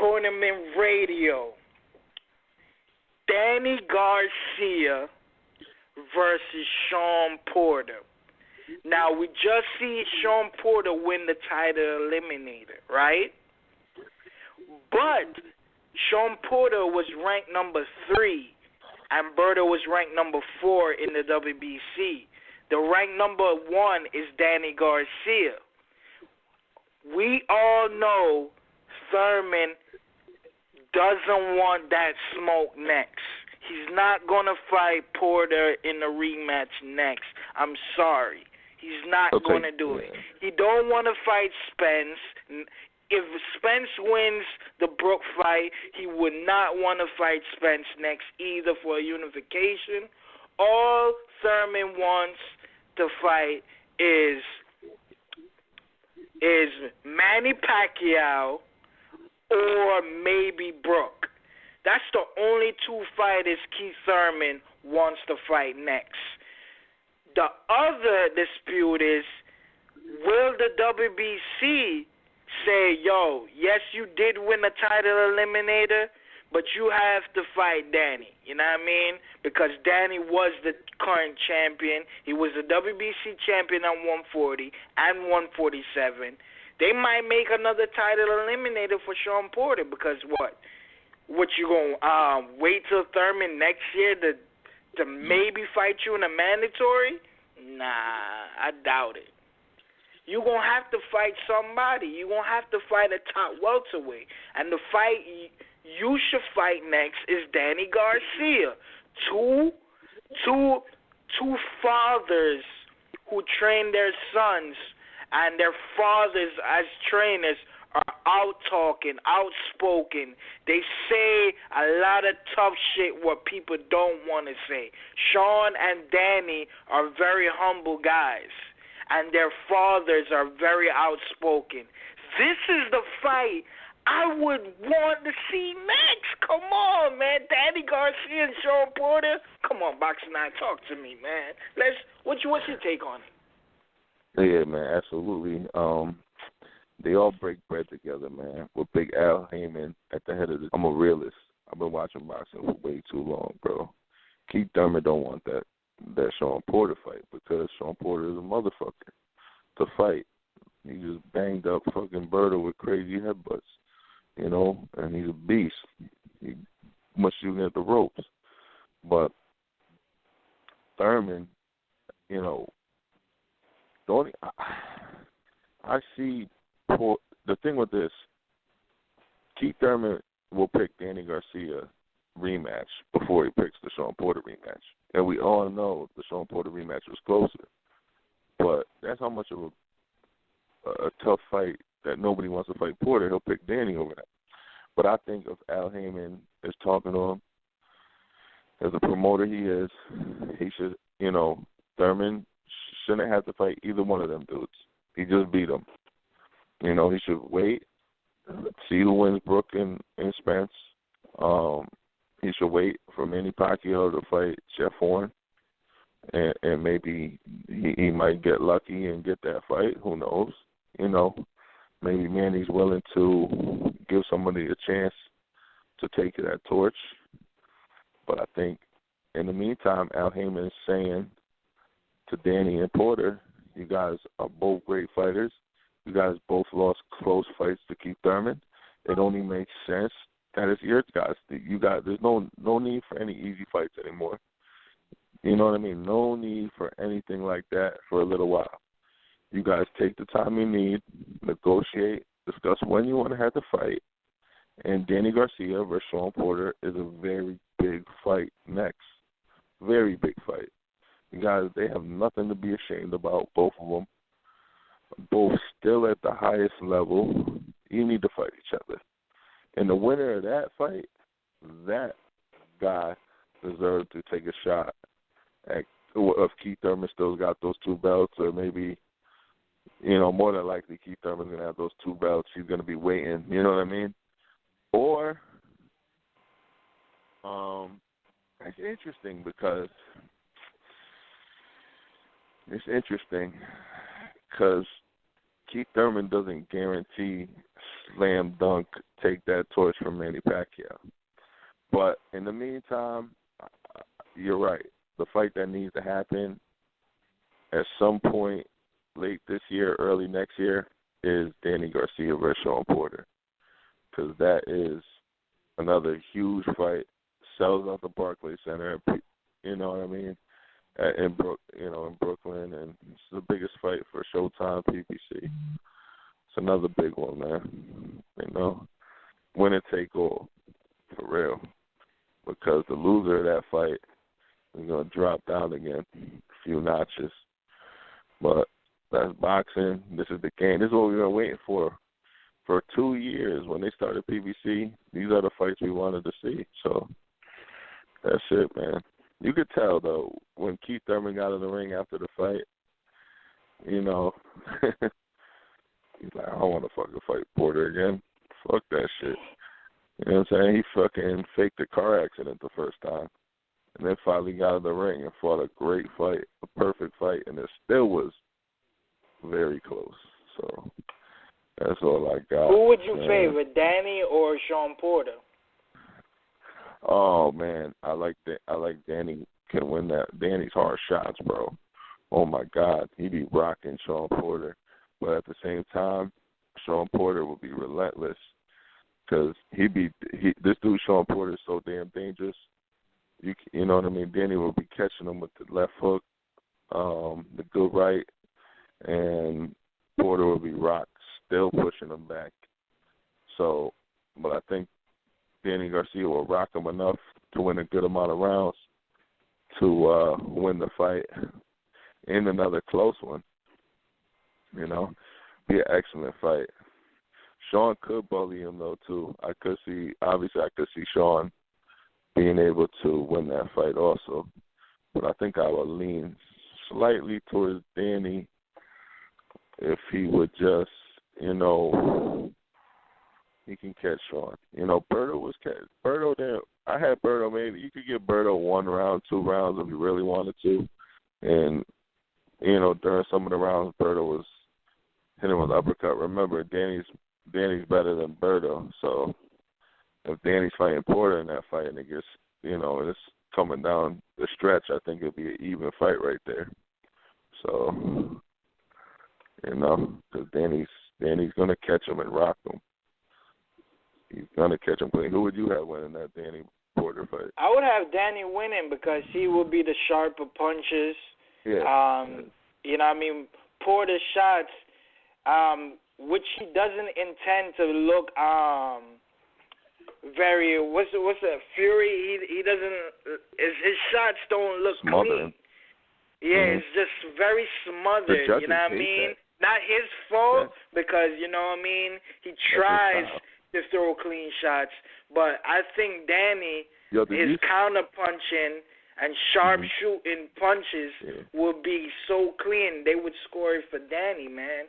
Tournament Radio. Danny Garcia versus Shawn Porter. Now, we just see Shawn Porter win the title eliminator, right? But Shawn Porter was ranked number 3, and Berto was ranked number 4 in the WBC. The ranked number 1 is Danny Garcia. We all know Thurman doesn't want that smoke next. He's not going to fight Porter in the rematch next. I'm sorry. He's not going to do it. He don't want to fight Spence. If Spence wins the Brook fight, he would not want to fight Spence next either for a unification. All Thurman wants to fight is Manny Pacquiao or maybe Brook. That's the only 2 fighters Keith Thurman wants to fight next. The other dispute is, will the WBC say, yo, yes, you did win the title eliminator, but you have to fight Danny. You know what I mean? Because Danny was the current champion. He was the WBC champion at 140 and 147. They might make another title eliminator for Shawn Porter because what? What, you going to wait till Thurman next year to maybe fight you in a mandatory? Nah, I doubt it. You're going to have to fight somebody. You're going to have to fight a top welterweight. And the fight you should fight next is Danny Garcia. Two fathers who train their sons, and their fathers as trainers are out-talking, outspoken. They say a lot of tough shit what people don't want to say. Shawn and Danny are very humble guys, and their fathers are very outspoken. This is the fight I would want to see next. Come on, man. Danny Garcia and Shawn Porter. Come on, Boxing 9, talk to me, man. What's your take on it? Yeah, man, absolutely. They all break bread together, man. With Big Al Heyman at the head of the... I'm a realist. I've been watching boxing for way too long, bro. Keith Thurman don't want that Shawn Porter fight because Shawn Porter is a motherfucker to fight. He just banged up fucking Berto with crazy headbutts, you know, and he's a beast. He must shoot at the ropes. But Thurman, you know, I see the thing with this, Keith Thurman will pick Danny Garcia rematch before he picks the Shawn Porter rematch. And we all know the Shawn Porter rematch was closer. But that's how much of a tough fight that nobody wants to fight Porter. He'll pick Danny over that. But I think if Al Heyman is talking to him, as a promoter he is, he should, you know, Thurman shouldn't have to fight either one of them dudes. He just beat them. You know, he should wait, see who wins Brook and Spence. He should wait for Manny Pacquiao to fight Jeff Horn, and maybe he might get lucky and get that fight. Who knows? You know, maybe Manny's willing to give somebody a chance to take that torch. But I think in the meantime, Al Heyman is saying to Danny and Porter, you guys are both great fighters. You guys both lost close fights to Keith Thurman. It only makes sense that it's your guys. There's no need for any easy fights anymore. You know what I mean? No need for anything like that for a little while. You guys take the time you need, negotiate, discuss when you want to have the fight. And Danny Garcia versus Shawn Porter is a very big fight next. Very big fight. You guys, they have nothing to be ashamed about, both of them. Both still at the highest level. You need to fight each other. And the winner of that fight, that guy deserves to take a shot at if Keith Thurman still got those 2 belts, or maybe, you know, more than likely Keith Thurman's going to have those 2 belts. He's going to be waiting, you know what I mean? Or, it's interesting because Keith Thurman doesn't guarantee slam dunk take that torch from Manny Pacquiao. But in the meantime, you're right. The fight that needs to happen at some point late this year, early next year, is Danny Garcia versus Shawn Porter, because that is another huge fight. Sells out the Barclays Center, you know what I mean, in Brooklyn, and it's the biggest fight for Showtime PBC. It's another big one, man. You know, winner take all, for real, because the loser of that fight is gonna drop down again a few notches. But that's boxing. This is the game. This is what we've been waiting for 2 years. When they started PBC, these are the fights we wanted to see. So that's it, man. You could tell, though, when Keith Thurman got in the ring after the fight, you know, he's like, I don't want to fucking fight Porter again. Fuck that shit. You know what I'm saying? He fucking faked a car accident the first time, and then finally got in the ring and fought a great fight, a perfect fight, and it still was very close. So that's all I got. Who would you favor, Danny or Shawn Porter? Oh man, I like Danny can win that. Danny's hard shots, bro. Oh my God, he be rocking Shawn Porter, but at the same time, Shawn Porter will be relentless because this dude Shawn Porter is so damn dangerous. You know what I mean? Danny will be catching him with the left hook, the good right, and Porter will be rocked, still pushing him back. So, but I think Danny Garcia will rock him enough to win a good amount of rounds to win the fight in another close one. You know, be an excellent fight. Shawn could bully him though too. I could see Shawn being able to win that fight also, but I think I would lean slightly towards Danny if he would just, you know, he can catch Shawn. You know, Berto there. I had Berto. Maybe you could give Berto 1 round, 2 rounds if you really wanted to. And, you know, during some of the rounds, Berto was hitting with uppercut. Remember, Danny's better than Berto. So if Danny's fighting Porter in that fight and it gets, you know, and it's coming down the stretch, I think it'll be an even fight right there. So, you know, because Danny's going to catch him and rock him. He's going to catch him clean. Who would you have winning that Danny Porter fight? I would have Danny winning because he will be the sharper punches. Yeah. You know what I mean? Porter's shots, which he doesn't intend to look very, what's the Fury? He doesn't, his shots don't look smothering. Clean. Yeah, It's just very smothered, you know what I mean? That. Not his fault because, you know what I mean, he tries to throw clean shots, but I think Danny, his counter-punching and sharp-shooting punches would be so clean, they would score it for Danny, man.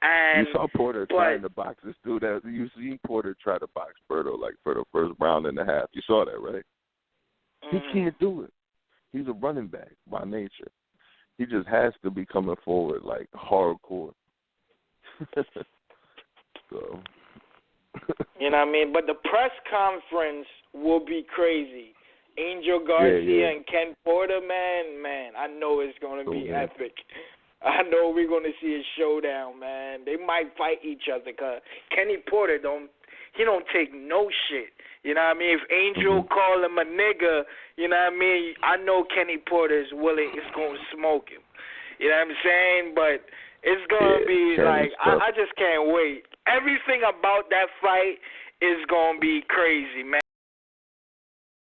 And, you saw Porter trying to box this dude. You see Porter try to box Berto like for the first round and a half. You saw that, right? He can't do it. He's a running back by nature. He just has to be coming forward like hardcore. So, you know what I mean? But the press conference will be crazy. Angel Garcia and Ken Porter, man, I know it's going to be epic. I know we're going to see a showdown, man. They might fight each other because Kenny Porter don't take no shit. You know what I mean? If Angel call him a nigga, you know what I mean? I know Kenny Porter is going to smoke him. You know what I'm saying? But it's going to be like, I just can't wait. Everything about that fight is going to be crazy, man.